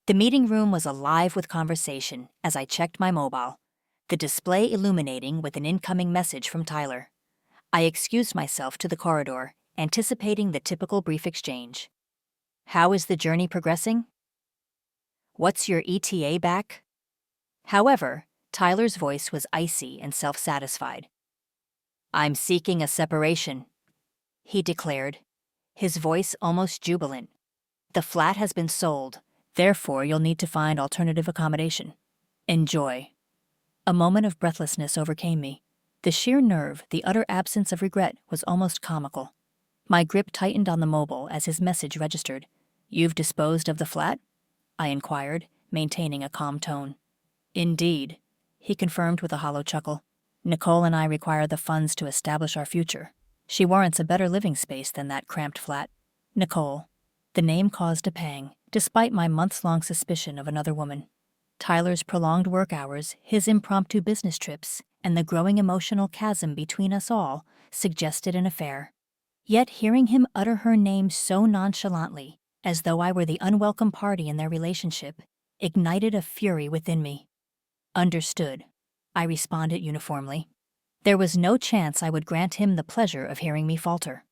The meeting room was alive with conversation as I checked my mobile, the display illuminating with an incoming message from Tyler. I excused myself to the corridor, anticipating the typical brief exchange. How is the journey progressing? What's your ETA back? However, Tyler's voice was icy and self-satisfied. I'm seeking a separation, he declared, his voice almost jubilant. The flat has been sold, therefore you'll need to find alternative accommodation. Enjoy. A moment of breathlessness overcame me. The sheer nerve, the utter absence of regret was almost comical. My grip tightened on the mobile as his message registered. You've disposed of the flat? I inquired, maintaining a calm tone. Indeed, he confirmed with a hollow chuckle. Nicole and I require the funds to establish our future. She warrants a better living space than that cramped flat. Nicole. The name caused a pang, despite my months-long suspicion of another woman. Tyler's prolonged work hours, his impromptu business trips, and the growing emotional chasm between us all suggested an affair. Yet hearing him utter her name so nonchalantly, as though I were the unwelcome party in their relationship, ignited a fury within me. Understood, I responded uniformly. There was no chance I would grant him the pleasure of hearing me falter.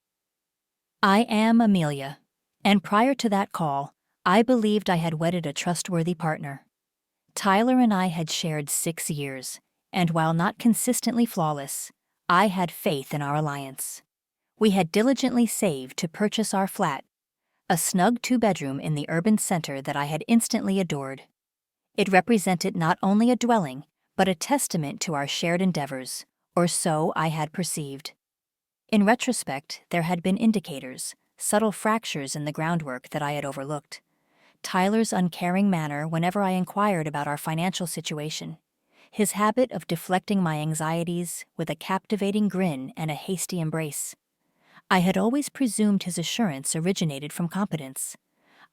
I am Amelia, and prior to that call, I believed I had wedded a trustworthy partner. Tyler and I had shared 6 years, and while not consistently flawless, I had faith in our alliance. We had diligently saved to purchase our flat, a snug 2-bedroom in the urban center that I had instantly adored. It represented not only a dwelling, but a testament to our shared endeavors, or so I had perceived. In retrospect, there had been indicators, subtle fractures in the groundwork that I had overlooked. Tyler's uncaring manner whenever I inquired about our financial situation, his habit of deflecting my anxieties with a captivating grin and a hasty embrace. I had always presumed his assurance originated from competence.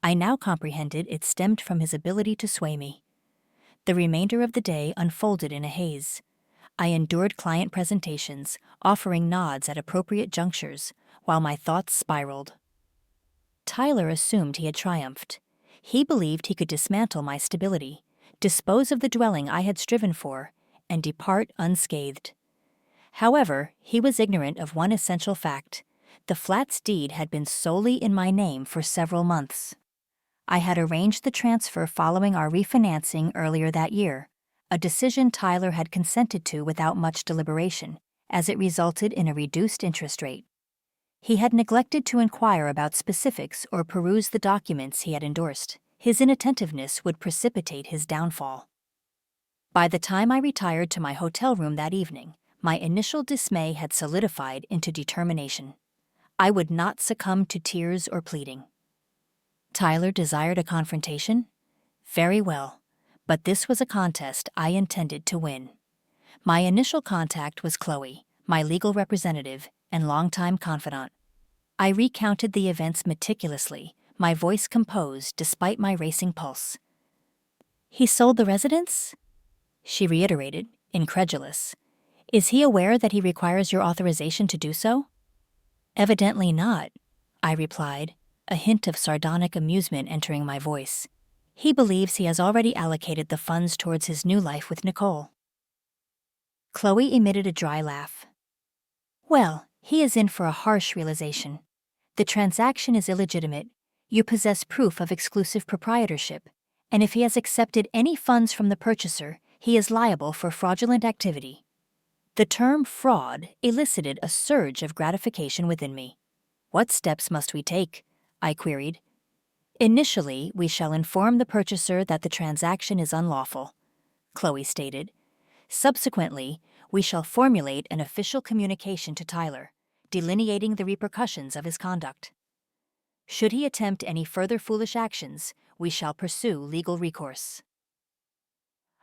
I now comprehended it stemmed from his ability to sway me. The remainder of the day unfolded in a haze. I endured client presentations, offering nods at appropriate junctures, while my thoughts spiraled. Tyler assumed he had triumphed. He believed he could dismantle my stability, dispose of the dwelling I had striven for, and depart unscathed. However, he was ignorant of one essential fact. The flat's deed had been solely in my name for several months. I had arranged the transfer following our refinancing earlier that year, a decision Tyler had consented to without much deliberation, as it resulted in a reduced interest rate. He had neglected to inquire about specifics or peruse the documents he had endorsed. His inattentiveness would precipitate his downfall. By the time I retired to my hotel room that evening, my initial dismay had solidified into determination. I would not succumb to tears or pleading. Tyler desired a confrontation? Very well, but this was a contest I intended to win. My initial contact was Chloe, my legal representative and longtime confidant. I recounted the events meticulously, my voice composed despite my racing pulse. He sold the residence? She reiterated, incredulous. Is he aware that he requires your authorization to do so? Evidently not, I replied, a hint of sardonic amusement entering my voice. He believes he has already allocated the funds towards his new life with Nicole. Chloe emitted a dry laugh. Well, he is in for a harsh realization. The transaction is illegitimate. You possess proof of exclusive proprietorship, and if he has accepted any funds from the purchaser, he is liable for fraudulent activity. The term fraud elicited a surge of gratification within me. What steps must we take? I queried. Initially, we shall inform the purchaser that the transaction is unlawful, Chloe stated. Subsequently, we shall formulate an official communication to Tyler, delineating the repercussions of his conduct. Should he attempt any further foolish actions, we shall pursue legal recourse.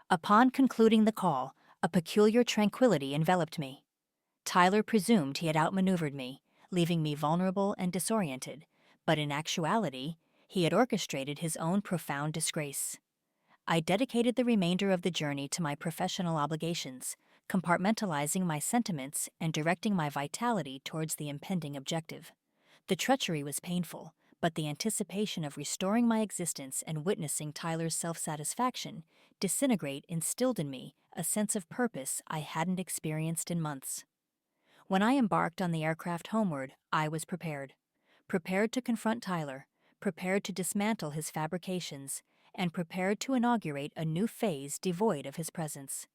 Upon concluding the call, a peculiar tranquility enveloped me. Tyler presumed he had outmaneuvered me, leaving me vulnerable and disoriented, but in actuality, he had orchestrated his own profound disgrace. I dedicated the remainder of the journey to my professional obligations, compartmentalizing my sentiments and directing my vitality towards the impending objective. The treachery was painful, But the anticipation of restoring my existence and witnessing Tyler's self-satisfaction disintegrate instilled in me a sense of purpose I hadn't experienced in months. When I embarked on the aircraft homeward, I was prepared. Prepared to confront Tyler, prepared to dismantle his fabrications, and prepared to inaugurate a new phase devoid of his presence.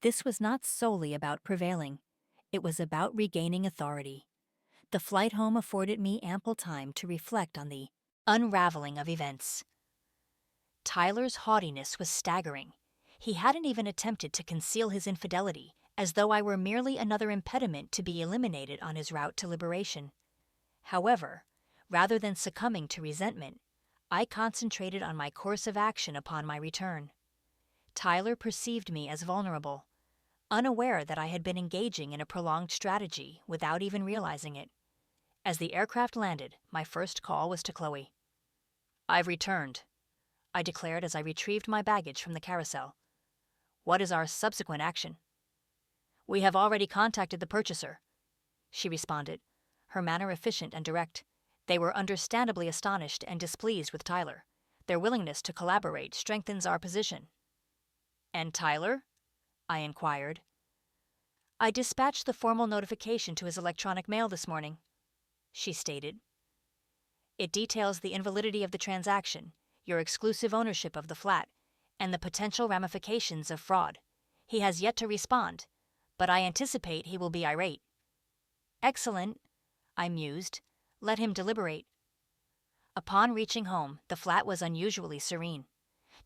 This was not solely about prevailing. It was about regaining authority. The flight home afforded me ample time to reflect on the unraveling of events. Tyler's haughtiness was staggering. He hadn't even attempted to conceal his infidelity, as though I were merely another impediment to be eliminated on his route to liberation. However, rather than succumbing to resentment, I concentrated on my course of action upon my return. Tyler perceived me as vulnerable, unaware that I had been engaging in a prolonged strategy without even realizing it. As the aircraft landed, my first call was to Chloe. "I've returned," I declared as I retrieved my baggage from the carousel. "What is our subsequent action?" "We have already contacted the purchaser," she responded, her manner efficient and direct. They were understandably astonished and displeased with Tyler. Their willingness to collaborate strengthens our position. "And Tyler?" I inquired. "I dispatched the formal notification to his electronic mail this morning," she stated. "It details the invalidity of the transaction, your exclusive ownership of the flat, and the potential ramifications of fraud. He has yet to respond, but I anticipate he will be irate." "Excellent," I mused. "Let him deliberate." Upon reaching home, the flat was unusually serene.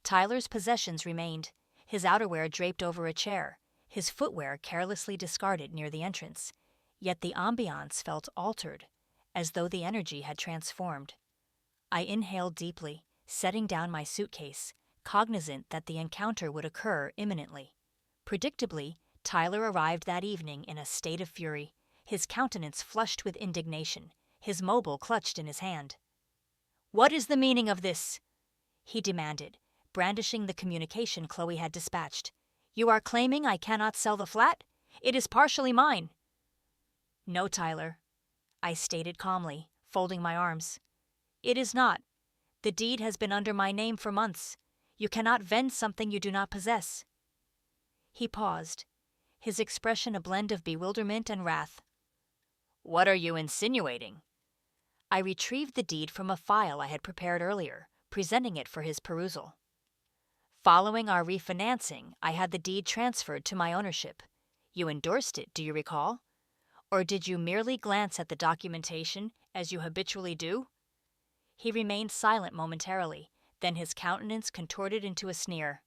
Tyler's possessions remained, his outerwear draped over a chair, his footwear carelessly discarded near the entrance, yet the ambiance felt altered, as though the energy had transformed. I inhaled deeply, setting down my suitcase, cognizant that the encounter would occur imminently. Predictably, Tyler arrived that evening in a state of fury, his countenance flushed with indignation, his mobile clutched in his hand. "What is the meaning of this?" he demanded, brandishing the communication Chloe had dispatched. "You are claiming I cannot sell the flat? It is partially mine." "No, Tyler," I stated calmly, folding my arms. "It is not. The deed has been under my name for months. You cannot vend something you do not possess." He paused, his expression a blend of bewilderment and wrath. "What are you insinuating?" I retrieved the deed from a file I had prepared earlier, presenting it for his perusal. "Following our refinancing, I had the deed transferred to my ownership. You endorsed it, do you recall? Or did you merely glance at the documentation, as you habitually do?" He remained silent momentarily, then his countenance contorted into a sneer.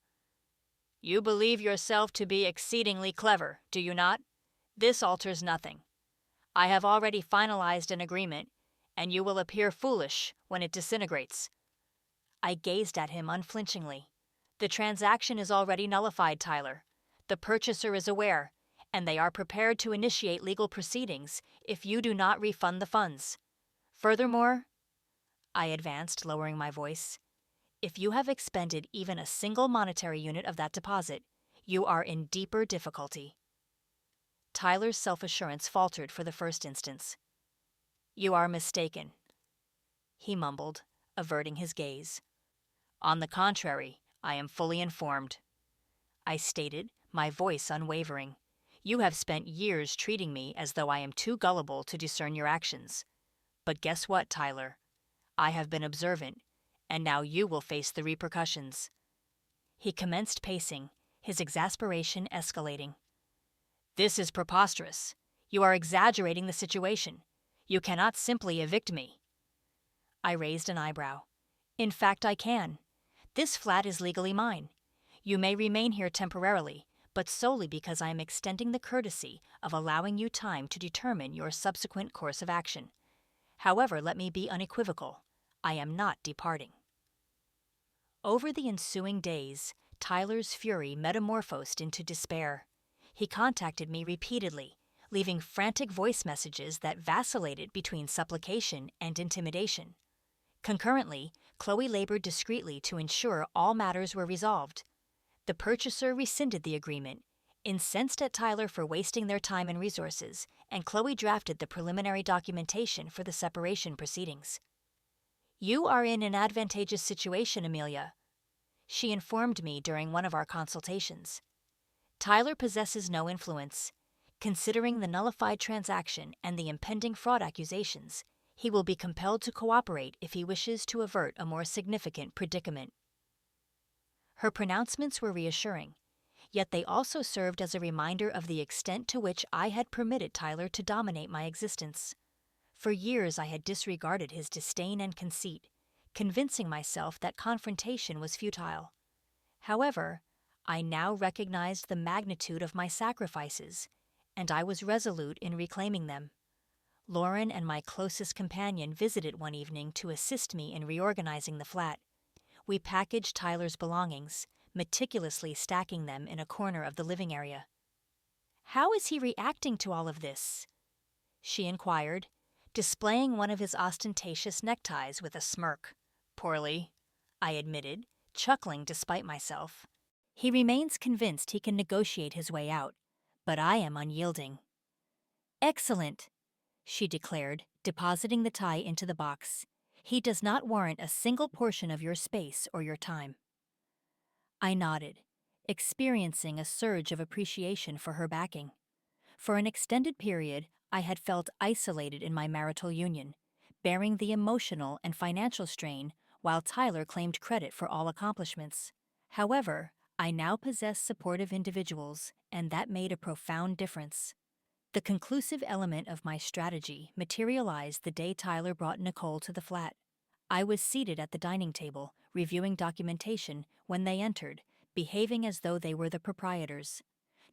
"You believe yourself to be exceedingly clever, do you not? This alters nothing. I have already finalized an agreement, and you will appear foolish when it disintegrates." I gazed at him unflinchingly. "The transaction is already nullified, Tyler. The purchaser is aware, and they are prepared to initiate legal proceedings if you do not refund the funds. Furthermore," I advanced, lowering my voice, "if you have expended even a single monetary unit of that deposit, you are in deeper difficulty." Tyler's self-assurance faltered for the first instance. "You are mistaken," he mumbled, averting his gaze. "On the contrary, I am fully informed," I stated, my voice unwavering. "You have spent years treating me as though I am too gullible to discern your actions. But guess what, Tyler? I have been observant, and now you will face the repercussions." He commenced pacing, his exasperation escalating. "This is preposterous. You are exaggerating the situation. You cannot simply evict me." I raised an eyebrow. "In fact, I can. This flat is legally mine. You may remain here temporarily, but solely because I am extending the courtesy of allowing you time to determine your subsequent course of action. However, let me be unequivocal. I am not departing." Over the ensuing days, Tyler's fury metamorphosed into despair. He contacted me repeatedly, leaving frantic voice messages that vacillated between supplication and intimidation. Concurrently, Chloe labored discreetly to ensure all matters were resolved. The purchaser rescinded the agreement, incensed at Tyler for wasting their time and resources, and Chloe drafted the preliminary documentation for the separation proceedings. "You are in an advantageous situation, Amelia," she informed me during one of our consultations. "Tyler possesses no influence. Considering the nullified transaction and the impending fraud accusations, he will be compelled to cooperate if he wishes to avert a more significant predicament." Her pronouncements were reassuring, yet they also served as a reminder of the extent to which I had permitted Tyler to dominate my existence. For years I had disregarded his disdain and conceit, convincing myself that confrontation was futile. However, I now recognized the magnitude of my sacrifices, and I was resolute in reclaiming them. Lauren and my closest companion visited one evening to assist me in reorganizing the flat. We packaged Tyler's belongings, meticulously stacking them in a corner of the living area. "How is he reacting to all of this?" she inquired, displaying one of his ostentatious neckties with a smirk. "Poorly," I admitted, chuckling despite myself. "He remains convinced he can negotiate his way out, but I am unyielding." "Excellent," she declared, depositing the tie into the box. "He does not warrant a single portion of your space or your time." I nodded, experiencing a surge of appreciation for her backing. For an extended period, I had felt isolated in my marital union, bearing the emotional and financial strain while Tyler claimed credit for all accomplishments. However, I now possessed supportive individuals, and that made a profound difference. The conclusive element of my strategy materialized the day Tyler brought Nicole to the flat. I was seated at the dining table, reviewing documentation, when they entered, behaving as though they were the proprietors.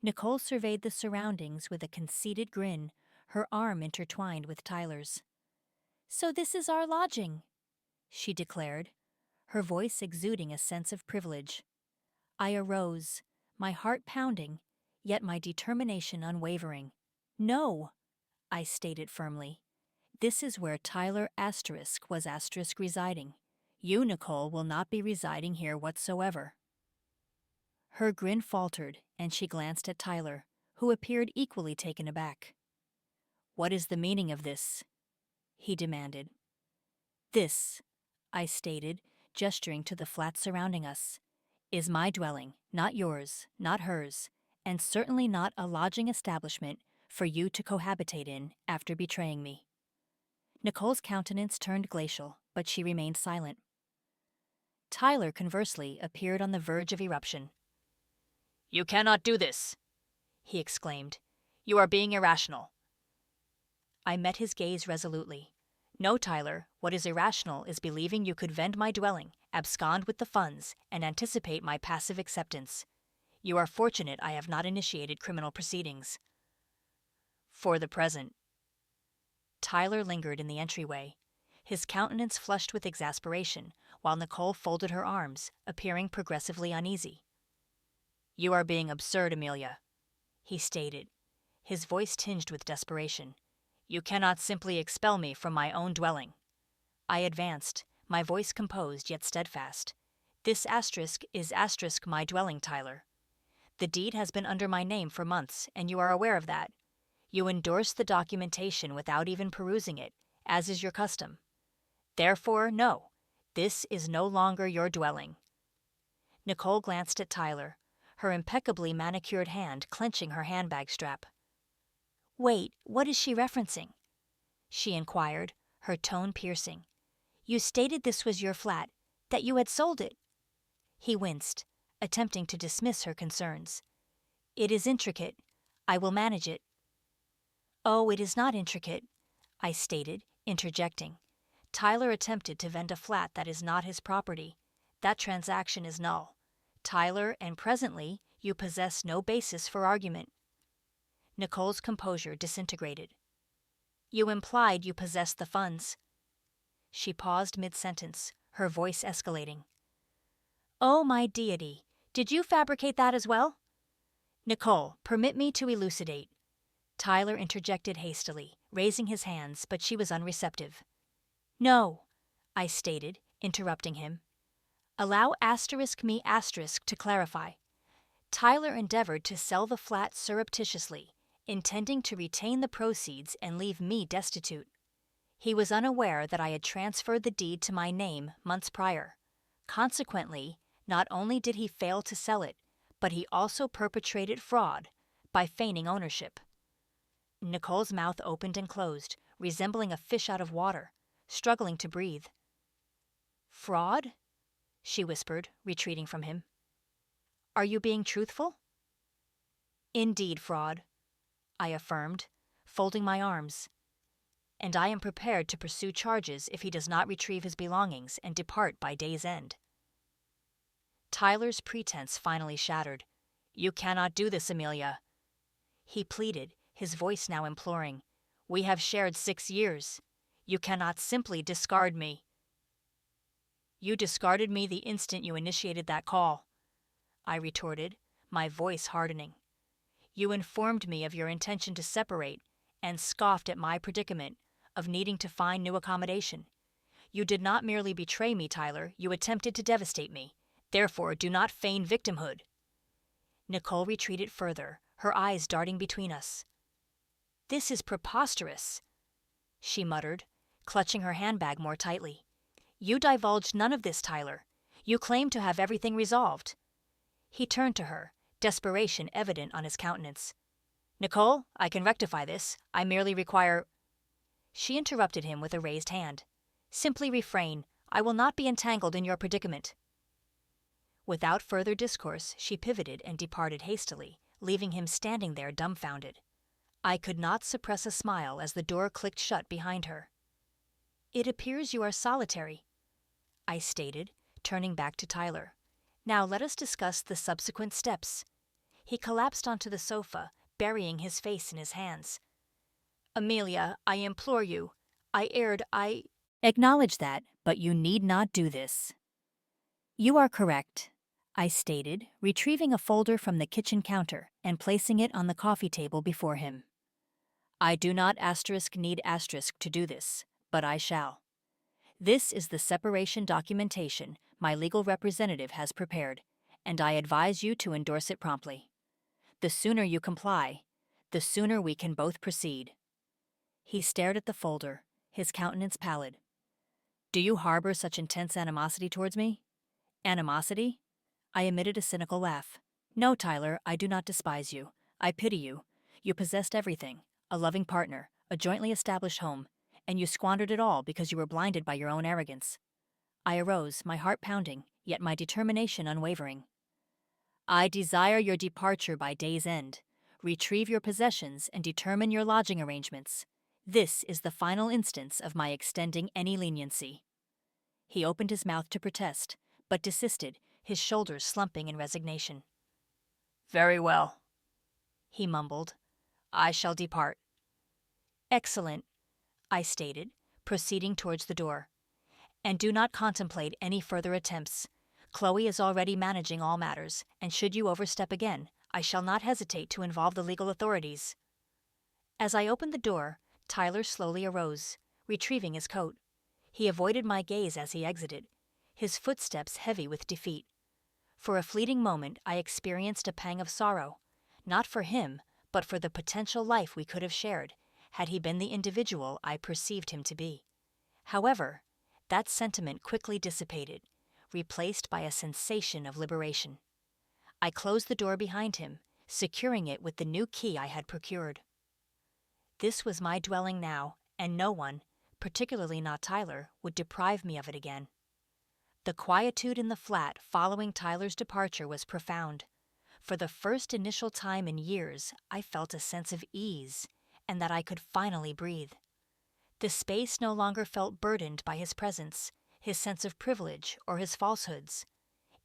Nicole surveyed the surroundings with a conceited grin, her arm intertwined with Tyler's. "So this is our lodging," she declared, her voice exuding a sense of privilege. I arose, my heart pounding, yet my determination unwavering. "No," I stated firmly. "This is where Tyler was residing. You, Nicole, will not be residing here whatsoever." Her grin faltered, and she glanced at Tyler, who appeared equally taken aback. "What is the meaning of this?" he demanded. "This," I stated, gesturing to the flat surrounding us, "is my dwelling, not yours, not hers, and certainly not a lodging establishment for you to cohabitate in after betraying me." Nicole's countenance turned glacial, but she remained silent. Tyler, conversely, appeared on the verge of eruption. "You cannot do this," he exclaimed. "You are being irrational." I met his gaze resolutely. "No, Tyler, what is irrational is believing you could vend my dwelling, abscond with the funds, and anticipate my passive acceptance. You are fortunate I have not initiated criminal proceedings." "For the present." Tyler lingered in the entryway, his countenance flushed with exasperation, while Nicole folded her arms, appearing progressively uneasy. "You are being absurd, Amelia," he stated, his voice tinged with desperation. "You cannot simply expel me from my own dwelling." I advanced, my voice composed yet steadfast. "This asterisk is asterisk my dwelling, Tyler. The deed has been under my name for months, and you are aware of that. You endorsed the documentation without even perusing it, as is your custom. Therefore, no, this is no longer your dwelling." Nicole glanced at Tyler, her impeccably manicured hand clenching her handbag strap. "Wait, what is she referencing?" she inquired, her tone piercing. "You stated this was your flat, that you had sold it." He winced, attempting to dismiss her concerns. "It is intricate. I will manage it." "Oh, it is not intricate," I stated, interjecting. "Tyler attempted to vend a flat that is not his property. That transaction is null. Tyler, and presently, you possess no basis for argument." Nicole's composure disintegrated. "You implied you possessed the funds." She paused mid-sentence, her voice escalating. "Oh, my deity, did you fabricate that as well?" "Nicole, permit me to elucidate." Tyler interjected hastily, raising his hands, but she was unreceptive. "No," I stated, interrupting him. "Allow me to clarify. Tyler endeavored to sell the flat surreptitiously, intending to retain the proceeds and leave me destitute. He was unaware that I had transferred the deed to my name months prior. Consequently, not only did he fail to sell it, but he also perpetrated fraud by feigning ownership. Nicole's mouth opened and closed, resembling a fish out of water, struggling to breathe. "Fraud?" she whispered, retreating from him. "Are you being truthful?" "Indeed, fraud," I affirmed, folding my arms. "And I am prepared to pursue charges if he does not retrieve his belongings and depart by day's end." Tyler's pretense finally shattered. "You cannot do this, Amelia," he pleaded, his voice now imploring. "We have shared 6 years. You cannot simply discard me." "You discarded me the instant you initiated that call," I retorted, my voice hardening. "You informed me of your intention to separate and scoffed at my predicament of needing to find new accommodation. You did not merely betray me, Tyler, you attempted to devastate me. Therefore, do not feign victimhood." Nicole retreated further, her eyes darting between us. "This is preposterous," she muttered, clutching her handbag more tightly. "You divulged none of this, Tyler. You claim to have everything resolved." He turned to her, desperation evident on his countenance. "Nicole, I can rectify this. I merely require—" She interrupted him with a raised hand. "Simply refrain. I will not be entangled in your predicament." Without further discourse, she pivoted and departed hastily, leaving him standing there dumbfounded. I could not suppress a smile as the door clicked shut behind her. "It appears you are solitary," I stated, turning back to Tyler. "Now let us discuss the subsequent steps." He collapsed onto the sofa, burying his face in his hands. "Amelia, I implore you. I "Acknowledge that, but you need not do this." "You are correct," I stated, retrieving a folder from the kitchen counter and placing it on the coffee table before him. "I do not need to do this, but I shall. This is the separation documentation my legal representative has prepared, and I advise you to endorse it promptly. The sooner you comply, the sooner we can both proceed." He stared at the folder, his countenance pallid. "Do you harbor such intense animosity towards me?" "Animosity?" I emitted a cynical laugh. "No, Tyler, I do not despise you. I pity you. You possessed everything, a loving partner, a jointly established home, and you squandered it all because you were blinded by your own arrogance." I arose, my heart pounding, yet my determination unwavering. "I desire your departure by day's end. Retrieve your possessions and determine your lodging arrangements. This is the final instance of my extending any leniency." He opened his mouth to protest, but desisted, his shoulders slumping in resignation. "Very well," he mumbled. "I shall depart." "Excellent," I stated, proceeding towards the door. "And do not contemplate any further attempts. Chloe is already managing all matters, and should you overstep again, I shall not hesitate to involve the legal authorities." As I opened the door, Tyler slowly arose, retrieving his coat. He avoided my gaze as he exited, his footsteps heavy with defeat. For a fleeting moment I experienced a pang of sorrow, not for him, but for the potential life we could have shared, had he been the individual I perceived him to be. However, that sentiment quickly dissipated, replaced by a sensation of liberation. I closed the door behind him, securing it with the new key I had procured. This was my dwelling now, and no one, particularly not Tyler, would deprive me of it again. The quietude in the flat following Tyler's departure was profound. For the first initial time in years, I felt a sense of ease, and that I could finally breathe. The space no longer felt burdened by his presence, his sense of privilege, or his falsehoods.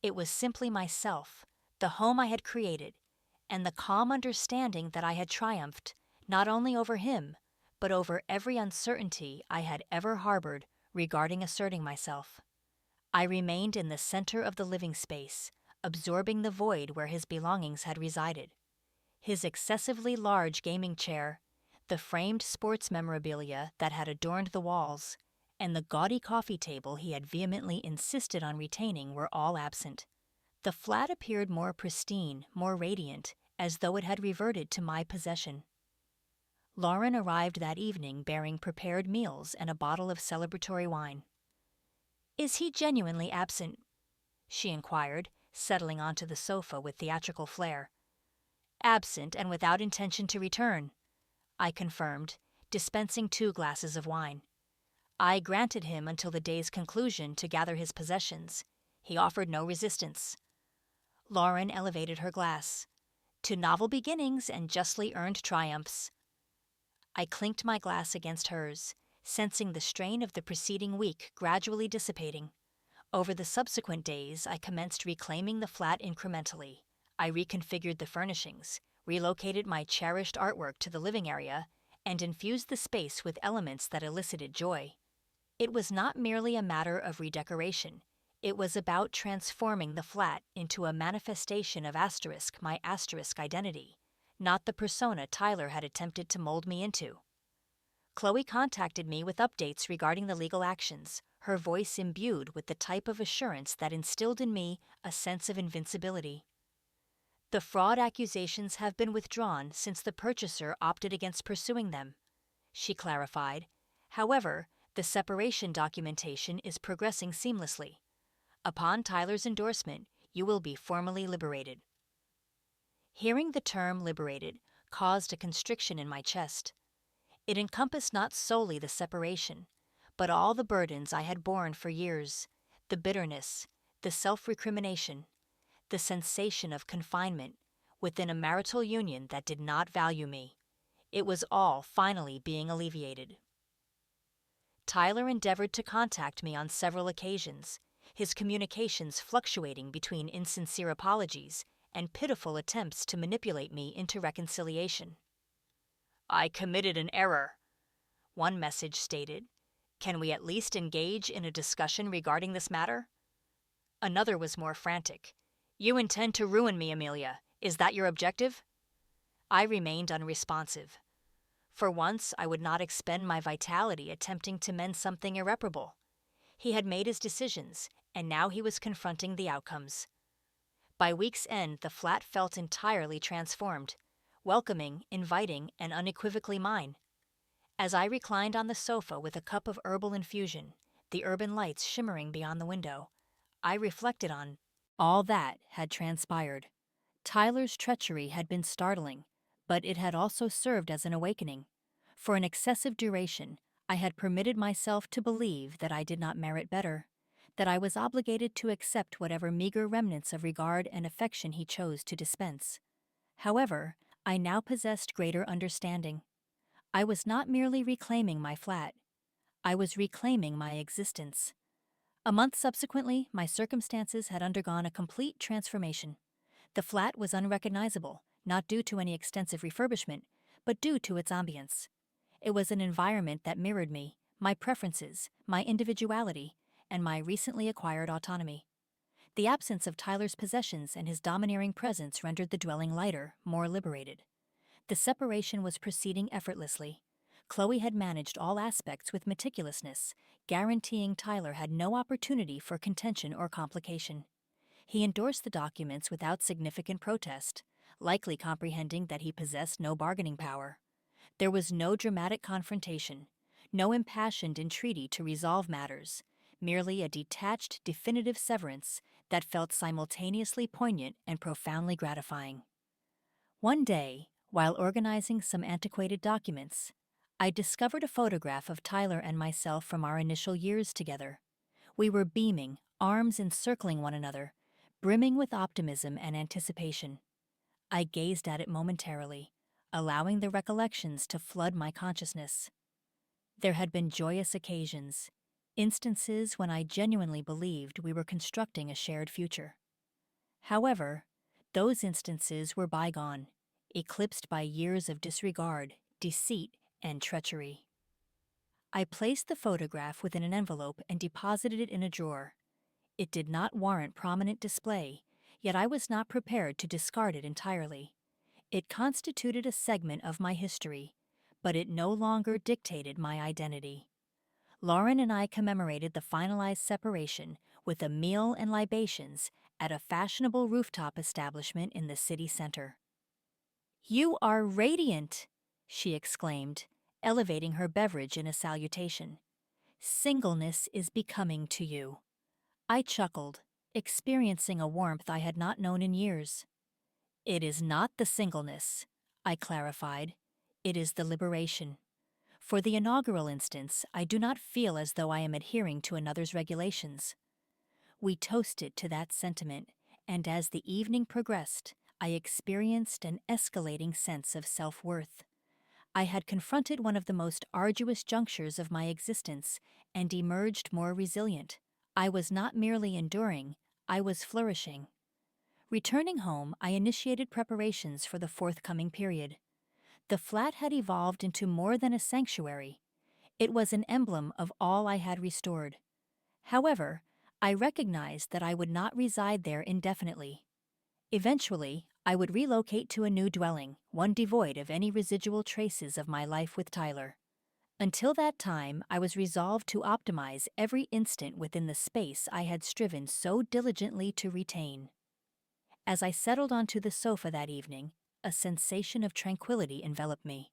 It was simply myself, the home I had created, and the calm understanding that I had triumphed, not only over him, but over every uncertainty I had ever harbored regarding asserting myself. I remained in the center of the living space, absorbing the void where his belongings had resided. His excessively large gaming chair, the framed sports memorabilia that had adorned the walls, and the gaudy coffee table he had vehemently insisted on retaining were all absent. The flat appeared more pristine, more radiant, as though it had reverted to my possession. Lauren arrived that evening bearing prepared meals and a bottle of celebratory wine. "Is he genuinely absent?" she inquired, settling onto the sofa with theatrical flair. "Absent and without intention to return," I confirmed, dispensing 2 glasses of wine. I granted him until the day's conclusion to gather his possessions. He offered no resistance. Lauren elevated her glass. "To novel beginnings and justly earned triumphs." I clinked my glass against hers, sensing the strain of the preceding week gradually dissipating. Over the subsequent days, I commenced reclaiming the flat incrementally. I reconfigured the furnishings, relocated my cherished artwork to the living area, and infused the space with elements that elicited joy. It was not merely a matter of redecoration. It was about transforming the flat into a manifestation of my asterisk identity, not the persona Tyler had attempted to mold me into. Chloe contacted me with updates regarding the legal actions, her voice imbued with the type of assurance that instilled in me a sense of invincibility. "The fraud accusations have been withdrawn since the purchaser opted against pursuing them," she clarified. "However, the separation documentation is progressing seamlessly. Upon Tyler's endorsement, you will be formally liberated." Hearing the term liberated caused a constriction in my chest. It encompassed not solely the separation, but all the burdens I had borne for years, the bitterness, the self-recrimination, the sensation of confinement within a marital union that did not value me. It was all finally being alleviated. Tyler endeavored to contact me on several occasions, his communications fluctuating between insincere apologies and pitiful attempts to manipulate me into reconciliation. "I committed an error," one message stated. "Can we at least engage in a discussion regarding this matter?" Another was more frantic. "You intend to ruin me, Amelia. Is that your objective?" I remained unresponsive. For once, I would not expend my vitality attempting to mend something irreparable. He had made his decisions, and now he was confronting the outcomes. By week's end, the flat felt entirely transformed, welcoming, inviting, and unequivocally mine. As I reclined on the sofa with a cup of herbal infusion, the urban lights shimmering beyond the window, I reflected on all that had transpired. Tyler's treachery had been startling, but it had also served as an awakening. For an excessive duration, I had permitted myself to believe that I did not merit better, that I was obligated to accept whatever meager remnants of regard and affection he chose to dispense. However, I now possessed greater understanding. I was not merely reclaiming my flat. I was reclaiming my existence. A month subsequently, my circumstances had undergone a complete transformation. The flat was unrecognizable, not due to any extensive refurbishment, but due to its ambience. It was an environment that mirrored me, my preferences, my individuality, and my recently acquired autonomy. The absence of Tyler's possessions and his domineering presence rendered the dwelling lighter, more liberated. The separation was proceeding effortlessly. Chloe had managed all aspects with meticulousness, guaranteeing Tyler had no opportunity for contention or complication. He endorsed the documents without significant protest, likely comprehending that he possessed no bargaining power. There was no dramatic confrontation, no impassioned entreaty to resolve matters, merely a detached, definitive severance that felt simultaneously poignant and profoundly gratifying. One day, while organizing some antiquated documents, I discovered a photograph of Tyler and myself from our initial years together. We were beaming, arms encircling one another, brimming with optimism and anticipation. I gazed at it momentarily, allowing the recollections to flood my consciousness. There had been joyous occasions, instances when I genuinely believed we were constructing a shared future. However, those instances were bygone, eclipsed by years of disregard, deceit, and treachery. I placed the photograph within an envelope and deposited it in a drawer. It did not warrant prominent display, yet I was not prepared to discard it entirely. It constituted a segment of my history, but it no longer dictated my identity. Lauren and I commemorated the finalized separation with a meal and libations at a fashionable rooftop establishment in the city center. "You are radiant!" she exclaimed, elevating her beverage in a salutation. Singleness is becoming to you. I chuckled, experiencing a warmth I had not known in years. It is not the singleness, I clarified. It is the liberation. For the inaugural instance, I do not feel as though I am adhering to another's regulations. We toasted to that sentiment, and as the evening progressed, I experienced an escalating sense of self-worth. I had confronted one of the most arduous junctures of my existence and emerged more resilient. I was not merely enduring, I was flourishing. Returning home, I initiated preparations for the forthcoming period. The flat had evolved into more than a sanctuary. It was an emblem of all I had restored. However, I recognized that I would not reside there indefinitely. Eventually, I would relocate to a new dwelling, one devoid of any residual traces of my life with Tyler. Until that time, I was resolved to optimize every instant within the space I had striven so diligently to retain. As I settled onto the sofa that evening, a sensation of tranquility enveloped me.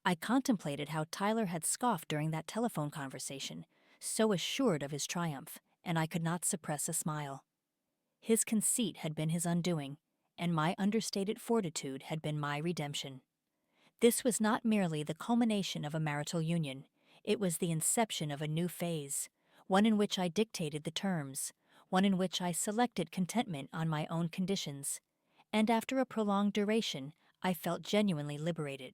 I contemplated how Tyler had scoffed during that telephone conversation, so assured of his triumph, and I could not suppress a smile. His conceit had been his undoing, and my understated fortitude had been my redemption. This was not merely the culmination of a marital union, it was the inception of a new phase, one in which I dictated the terms, one in which I selected contentment on my own conditions, and after a prolonged duration, I felt genuinely liberated.